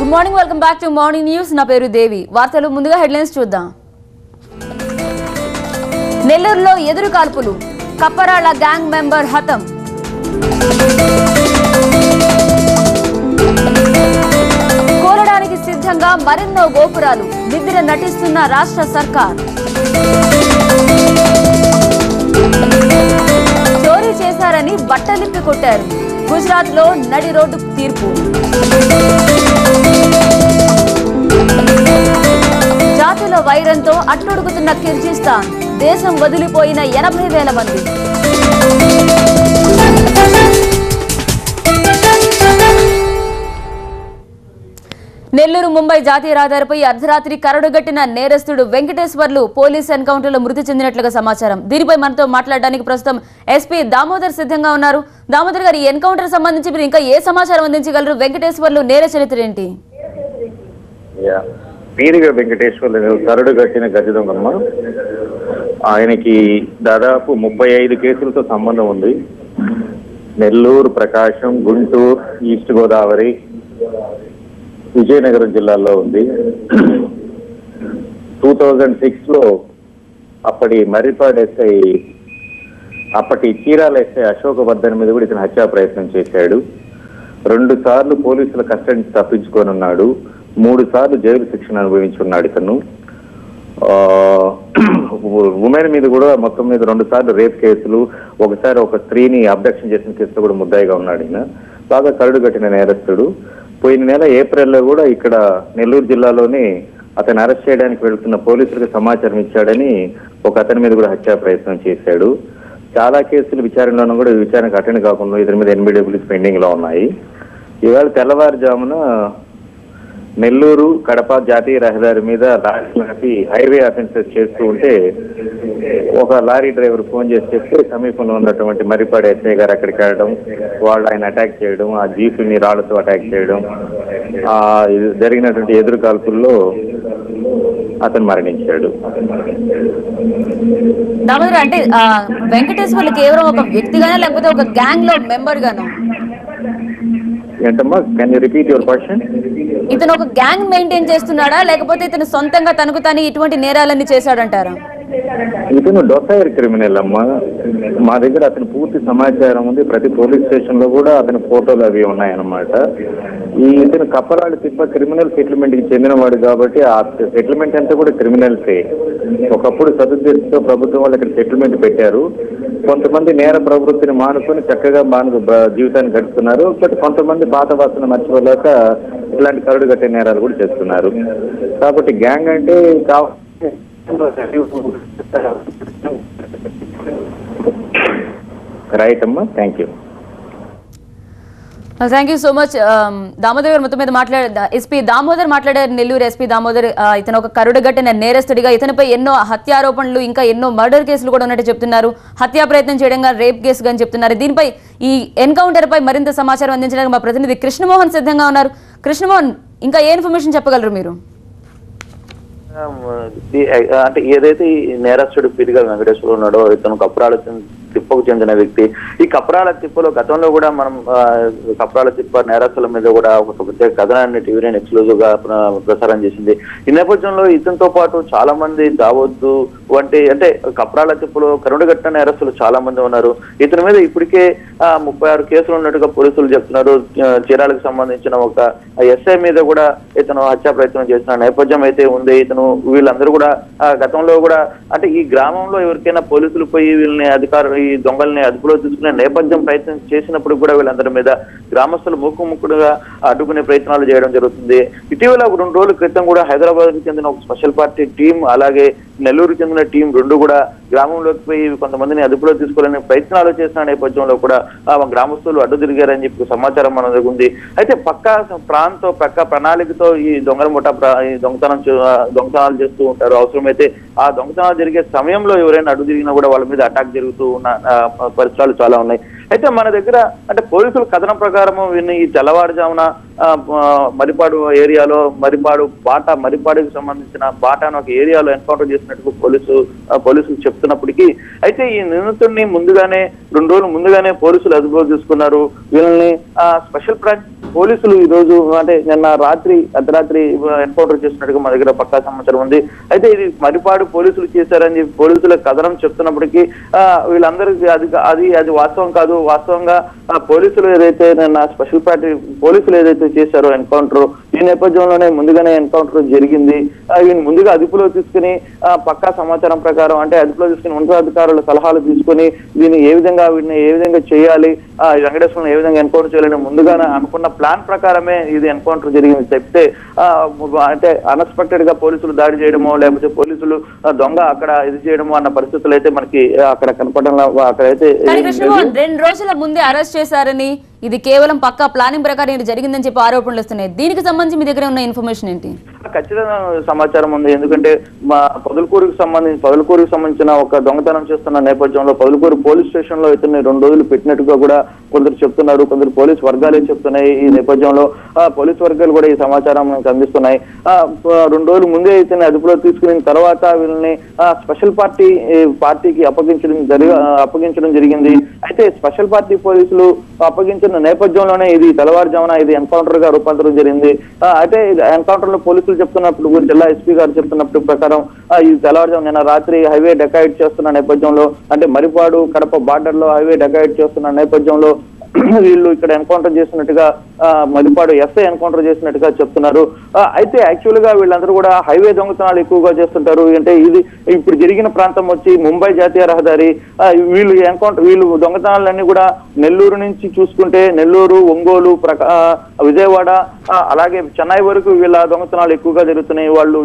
Good morning, welcome back to morning news. నా పేరు దేవి. వార్తలు ముందుగా హెడ్లైన్స్ చూద్దాం. నెల్లూరులో ఎదురు కాల్పులు, కప్పరాళ్ల గ్యాంగ్ మెంబర్ హతం. కోరడానికి సిద్ధంగా మరెన్నో గోపురాలు, నిద్ర నటిస్తున్న రాష్ట్ర సర్కార్. చోరీ చేశారని బట్టలిప్పి కొట్టారు. గుజరాత్ లో నడి రోడ్డు తీర్పు. జాతుల వైరంతో అట్టుడుగుతున్న కిర్గిస్తాన్, దేశం వదిలిపోయిన 80,000 మంది. నెల్లూరు ముంబై జాతీయ రహదారిపై అర్ధరాత్రి కరడుగట్టిన నేరస్తుడు వెంకటేశ్వర్లు పోలీస్ ఎన్కౌంటర్లో మృతి చెందినట్లుగా సమాచారం. దీనిపై మనతో మాట్లాడడానికి ప్రస్తుతం ఎస్పీ దామోదర్ సిద్ధంగా ఉన్నారు. దామోదర్ గారు, ఈ ఎన్కౌంటర్ సంబంధించి మీరు ఇంకా ఏ సమాచారం అందించగలరు? వెంకటేశ్వర్లు నేర చరిత్ర ఏంటి? పీరిగా వెంకటేశ్వర్లు కరడుగట్టిన గజ దొంగమ్మ. ఆయనకి దాదాపు 35 కేసులతో సంబంధం ఉంది. నెల్లూరు, ప్రకాశం, గుంటూరు, ఈస్ట్ గోదావరి, విజయనగరం జిల్లాల్లో ఉంది. 2006లో అప్పటి మర్రిపాడు ఎస్ఐ, అప్పటి చీరాల ఎస్ఐ అశోక్ వర్ధన్ మీద కూడా ఇతను హత్యా ప్రయత్నం చేశాడు. 2 సార్లు పోలీసుల కస్టడీ తప్పించుకొని ఉన్నాడు. 3 సార్లు జైలు శిక్షణ అనుభవించున్నాడు ఇతను. ఉమెన్ మీద కూడా మొత్తం మీద 2 సార్లు రేప్ కేసులు, ఒకసారి ఒక స్త్రీని అబ్డక్షన్ చేసిన కేసులో కూడా ముద్దాయిగా ఉన్నాడు. ఈయన బాగా కరడు కట్టిన నేరస్తుడు. పోయిన నెల ఏప్రిల్లో కూడా ఇక్కడ నెల్లూరు జిల్లాలోని అతను అరెస్ట్ చేయడానికి వెళ్తున్న పోలీసులకు సమాచారం ఇచ్చాడని ఒక అతని మీద కూడా హత్యా ప్రయత్నం చేశాడు. చాలా కేసులు విచారణలోనూ కూడా విచారణకు అటెండ్ కాకుండా ఇతని మీద NBWs పెండింగ్ లో ఉన్నాయి. ఇవాళ తెల్లవారుజామున నెల్లూరు కడప జాతీయ రహదారి మీద లారీ హైవే అఫెన్సెస్ చేస్తూ ఉంటే ఒక లారీ డ్రైవర్ ఫోన్ చేసి చెప్తే సమీపంలో ఉన్నటువంటి మర్రిపాడు ఎస్ఐ గారు అక్కడికి వెళ్ళడం, వాళ్ళు ఆయన అటాక్ చేయడం, ఆ జీపుని రాళ్లతో అటాక్ చేయడం, జరిగినటువంటి ఎదురు కాల్పుల్లో అతను మరణించాడు. అంటే వెంకటేశ్వర్లు కేవలం ఒక వ్యక్తిగానే లేకపోతే ఒక గ్యాంగ్ లో మెంబర్ గాను? ఏంటమ్మా, can you repeat your question? ఇతను ఒక గ్యాంగ్ మెయింటైన్ చేస్తున్నాడా లేకపోతే ఇతను సొంతంగా తనకు తాను ఇటువంటి నేరాలన్నీ చేశాడంటారా? ఇతను డొసైర్ క్రిమినల్ అమ్మా. మా దగ్గర అతని పూర్తి సమాచారం ఉంది. ప్రతి పోలీస్ స్టేషన్ లో కూడా అతని ఫోటోలు అవి ఉన్నాయన్నమాట. ఇతను కప్పరాళ్ళు తిప్ప క్రిమినల్ సెటిల్మెంట్ కి చెందినవాడు కాబట్టి ఆ సెటిల్మెంట్ అంతా కూడా క్రిమినల్సే. ఒకప్పుడు సదుద్దేశంతో ప్రభుత్వం వాళ్ళు ఇక్కడ సెటిల్మెంట్ పెట్టారు. కొంతమంది నేర ప్రవృత్తిని మానుకొని చక్కగా జీవితాన్ని గడుపుతున్నారు. బట్ కొంతమంది పాత వాసన మర్చిపోలేక ఇలాంటి కరడు కట్టే నేరాలు కూడా చేస్తున్నారు. కాబట్టి గ్యాంగ్ అంటే రైట్ అమ్మా. Thank you so much Damodar గారు. మొత్తం మీద ఎస్పీ దామోదర్ మాట్లాడారు. నెల్లూరు ఎస్పీ దామోదర్ ఇతను ఒక కరుడుగట్టిన నేరస్తుడిగా, ఇతనిపై ఎన్నో హత్యారోపణలు ఇంకా ఎన్నో మర్డర్ కేసులు కూడా ఉన్నట్టు చెప్తున్నారు. హత్యా ప్రయత్నం చేయడంగా రేప్ కేసుగా అని చెప్తున్నారు. దీనిపై ఈ ఎన్కౌంటర్ పై మరింత సమాచారం అందించడానికి మా ప్రతినిధి కృష్ణమోహన్ సిద్ధంగా ఉన్నారు. కృష్ణమోహన్, ఇంకా ఏ ఇన్ఫర్మేషన్ చెప్పగలరు మీరు? అంటే ఏదైతే ఈ నేరస్తుడు పీరిగా వెంకటేశ్వర ఉన్నాడో ఇతను కప్పరాల తిప్పకు చెందిన వ్యక్తి. ఈ కప్పరాల తిప్పలో గతంలో కూడా మనం కప్పరాల తిప్ప నేరస్తుల మీద కూడా ఒక ప్రత్యేక కథనాన్ని టీవీ ఎక్స్క్లూజివ్ గా ప్రసారం చేసింది. ఈ నేపథ్యంలో ఇతనితో పాటు చాలా మంది దావొద్దు వంటి అంటే కప్పరాల తిప్పలో కరుడుగట్టిన నేరస్తులు చాలా మంది ఉన్నారు. ఇతని మీద ఇప్పటికే 36 కేసులు ఉన్నట్టుగా పోలీసులు చెప్తున్నారు. చీరాలకు సంబంధించిన ఒక ఎస్ఐ మీద కూడా ఇతను హత్యా ప్రయత్నం చేసిన నేపథ్యం అయితే ఉంది. ఇతను వీళ్ళందరూ కూడా గతంలో కూడా అంటే ఈ గ్రామంలో ఎవరికైనా పోలీసులు పోయి వీళ్ళని ఈ దొంగల్ని అదుపులో తీసుకునే నేపథ్యం ప్రయత్నం చేసినప్పుడు కూడా వీళ్ళందరి మీద గ్రామస్తులు ముక్కుముక్కుడుగా అడ్డుకునే ప్రయత్నాలు చేయడం జరుగుతుంది. ఇటీవల 2 రోజుల క్రితం కూడా హైదరాబాద్ కు చెందిన ఒక స్పెషల్ పార్టీ టీం అలాగే నెల్లూరు చెందిన టీం 2 కూడా గ్రామంలోకి పోయి కొంతమందిని అదుపులో తీసుకోవాలని ప్రయత్నాలు చేసిన నేపథ్యంలో కూడా గ్రామస్తులు అడ్డు తిరిగారని చెప్పి సమాచారం మన దగ్గర ఉంది. అయితే పక్క ప్రణాళికతో ఈ దొంగల ముఠా దొంగతనాలు చేస్తూ ఉంటారు. అవసరమైతే ఆ దొంగతనాలు జరిగే సమయంలో ఎవరైనా అడ్డు తిరిగినా కూడా వాళ్ళ మీద అటాక్ జరుగుతూ ఉన్న పరిసరాలు చాలా ఉన్నాయి. అయితే మన దగ్గర అంటే పోలీసుల కథనం ప్రకారము ఈ తెల్లవారుజామున మరిపాడు ఏరియాలో మరిపాడుకి సంబంధించిన బాటాను ఒక ఏరియాలో ఎన్కౌంటర్ చేసినట్టు పోలీసులు చెప్తున్నప్పటికీ అయితే ఈ నిందితుడిని ముందుగానే 2 రోజులు ముందుగానే పోలీసులు అదుపులో తీసుకున్నారు. వీళ్ళని స్పెషల్ బ్రాంచ్ పోలీసులు ఈ రోజు అంటే నిన్న అర్ధరాత్రి ఎన్కౌంటర్ చేసినట్టుగా మా దగ్గర పక్కా సమాచారం ఉంది. అయితే ఇది మరిపాడు పోలీసులు చేశారని చెప్పి పోలీసుల కథనం చెప్తున్నప్పటికీ వీళ్ళందరికీ అది వాస్తవం కాదు. వాస్తవంగా పోలీసులు ఏదైతే నిన్న స్పెషల్ పార్టీ పోలీసులు ఏదైతే చేశారో ఎన్కౌంటర్, ఈ నేపథ్యంలోనే ముందుగానే ఎన్కౌంటర్ జరిగింది. ఈయన ముందుగా అదుపులో తీసుకుని పక్కా సమాచారం ప్రకారం అంటే అదుపులో తీసుకుని ఉన్నతాధికారుల సలహాలు తీసుకుని వీటిని ఏ విధంగా చేయాలి, వెంకటేశ్వరం ఏ విధంగా ఎన్కౌంటర్ చేయాలని ముందుగానే అనుకున్న ప్లాన్ ప్రకారమే ఇది ఎన్కౌంటర్ జరిగింది చెప్తే అంటే అన్ఎక్స్పెక్టెడ్ గా పోలీసులు దాడి చేయడమో లేకపోతే పోలీసులు దొంగ అక్కడ ఇది చేయడమో అన్న పరిస్థితులు అయితే మనకి అక్కడ కనపడంలో అక్కడైతే 2 రోజుల ముందే అరెస్ట్ చేశారని, ఇది కేవలం పక్కా ప్లానింగ్ ప్రకారం ఇది జరిగిందని చెప్పి ఆరోపణలు వస్తున్నాయి. దీనికి సంబంధించి మీ దగ్గర ఉన్న ఇన్ఫర్మేషన్ ఏంటి? ఖచ్చితంగా సమాచారం ఉంది. ఎందుకంటే మా పొదలకూరుకు సంబంధించిన ఒక దొంగతనం చేస్తున్న నేపథ్యంలో పొదలకూరు పోలీస్ స్టేషన్ లో ఇతన్ని 2 రోజులు పెట్టినట్టుగా కూడా కొందరు చెప్తున్నారు. కొందరు పోలీస్ వర్గాలే చెప్తున్నాయి. ఈ నేపథ్యంలో పోలీస్ వర్గాలు కూడా ఈ సమాచారం మనకు అందిస్తున్నాయి. 2 రోజులు ముందే ఇతన్ని అదుపులో తీసుకున్న తర్వాత వీళ్ళని స్పెషల్ పార్టీకి అప్పగించడం జరిగింది. అయితే స్పెషల్ పార్టీ పోలీసులు అప్పగించిన నేపథ్యంలోనే ఇది తెల్లవారుజామున ఇది ఎన్కౌంటర్ గా రూపాంతరం జరిగింది. అయితే ఎన్కౌంటర్ లో పోలీసులు చెప్తున్నప్పుడు జిల్లా ఎస్పీ గారు చెప్తున్నప్పుడు ప్రకారం ఈ తెల్లవారుజాము నిన్న రాత్రి హైవే డెకాయిట్ చేస్తున్న నేపథ్యంలో అంటే మరిపాడు కడప బార్డర్ లో హైవే డెకాయిట్ చేస్తున్న నేపథ్యంలో వీళ్ళు ఇక్కడ ఎన్కౌంటర్ చేసినట్టుగా మరిపాడు ఎస్ఐ ఎన్కౌంటర్ చేసినట్టుగా చెప్తున్నారు. అయితే యాక్చువల్ గా వీళ్ళందరూ కూడా హైవే దొంగతనాలు ఎక్కువగా చేస్తుంటారు. అంటే ఇది ఇప్పుడు జరిగిన ప్రాంతం వచ్చి ముంబై జాతీయ రహదారి. వీళ్ళు దొంగతనాలన్నీ కూడా నెల్లూరు నుంచి చూసుకుంటే నెల్లూరు, ఒంగోలు, విజయవాడ అలాగే చెన్నై వరకు వీళ్ళ దొంగతనాలు ఎక్కువగా జరుగుతున్నాయి. వాళ్ళు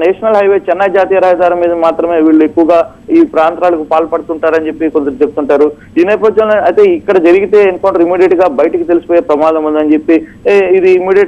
నేషనల్ హైవే చెన్నై జాతీయ రహదారి మీద మాత్రమే వీళ్ళు ఎక్కువగా ఈ ప్రాంతాలకు పాల్పడుతుంటారని చెప్పి కొందరు చెప్తుంటారు. ఈ నేపథ్యంలో అయితే ఇక్కడ జరిగితే ఎన్కౌంటర్ ఇమీడియట్ గా బయటికి తెలిసిపోయే ప్రమాదం ఉందని చెప్పి ఇది ఇమీడియట్